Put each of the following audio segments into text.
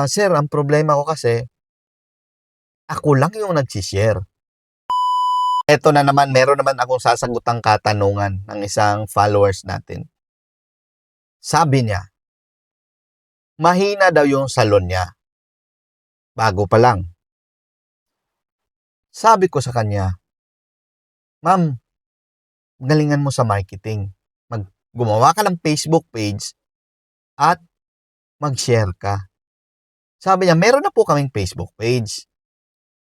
Sir, ang problema ko kasi, ako lang yung nagsi-share. Eto na naman, meron naman akong sasagutang katanungan ng isang followers natin. Sabi niya, mahina daw yung salon niya. Bago pa lang. Sabi ko sa kanya, Ma'am, galingan mo sa marketing. Gumawa ka ng Facebook page at mag-share ka. Sabi niya, meron na po kaming Facebook page.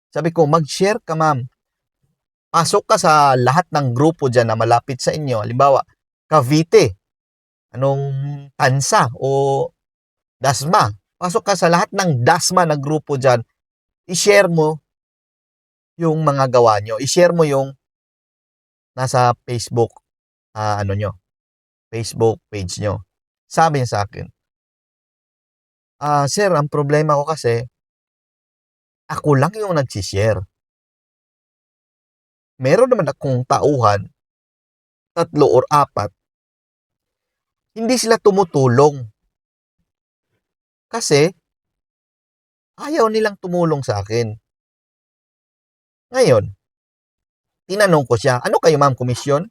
Sabi ko, mag-share ka, ma'am. Pasok ka sa lahat ng grupo dyan na malapit sa inyo. Halimbawa, Cavite, Tansa o Dasma. Pasok ka sa lahat ng Dasma na grupo dyan. I-share mo yung mga gawa nyo. I-share mo yung nasa Facebook, Facebook page nyo. Sabi niya sa akin, Sir, ang problema ko kasi, ako lang yung nagsishare. Meron naman akong tauhan, 3 or 4, hindi sila tumutulong. Kasi, ayaw nilang tumulong sa akin. Ngayon, tinanong ko siya, ano kayo ma'am, komisyon?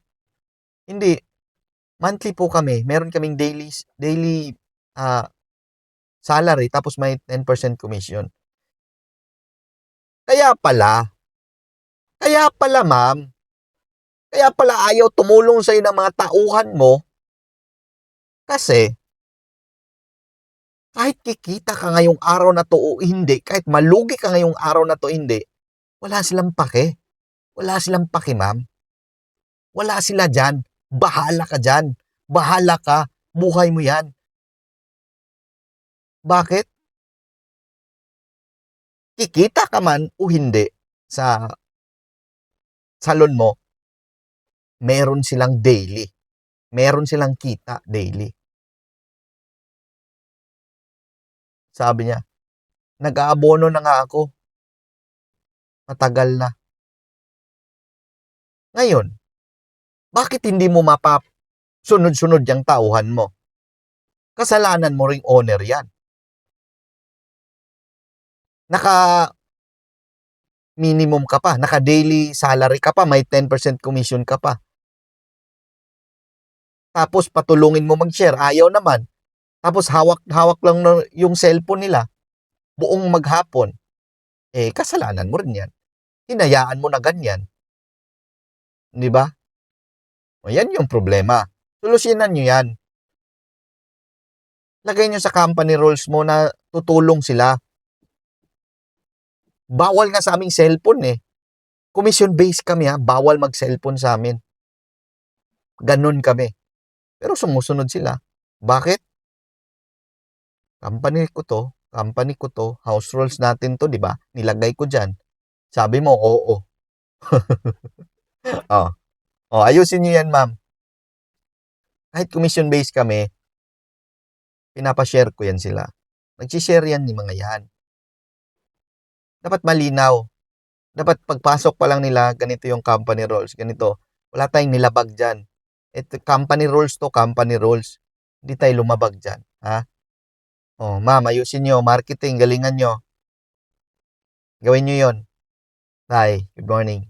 Hindi, monthly po kami. Meron kaming daily salary, tapos may 10% commission. Kaya pala ma'am, kaya pala ayaw tumulong sa'yo ng mga tauhan mo kasi kahit kikita ka ngayong araw na to o hindi, kahit malugi ka ngayong araw na to hindi, wala silang pake. Wala silang pake, ma'am. Wala sila dyan. Bahala ka dyan. Bahala ka. Buhay mo yan. Bakit? Kikita ka man o hindi sa salon mo, meron silang daily. Meron silang kita daily. Sabi niya, nag-aabono na nga ako. Matagal na. Ngayon, bakit hindi mo sunod-sunod yung tauhan mo? Kasalanan mo ring owner yan. Naka-minimum ka pa, naka-daily salary ka pa, may 10% commission ka pa. Tapos patulungin mo mag-share, ayaw naman. Tapos hawak lang yung cellphone nila buong maghapon. Kasalanan mo rin yan. Hinayaan mo na ganyan. Di ba? O yan yung problema. Solusyonan nyo yan. Lagay nyo sa company rules mo na tutulong sila. Bawal nga sa aming cellphone eh. Commission based kami ha. Bawal mag-cellphone sa amin. Ganun kami. Pero sumusunod sila. Bakit? Company ko to, house rules natin to, di ba? Nilagay ko dyan. Sabi mo, oo. oh. Ayusin nyo yan, ma'am. Kahit commission based kami, pinapashare ko yan sila. Nagsishare yan ni mga yan. Dapat malinaw. Dapat pagpasok pa lang nila, ganito yung company rules, ganito. Wala tayong nilabag dyan. Ito, company rules to, company rules. Hindi tayo lumabag dyan. Ha? Ma'am, ayusin nyo, marketing, galingan nyo. Gawin nyo yon. Bye. Good morning.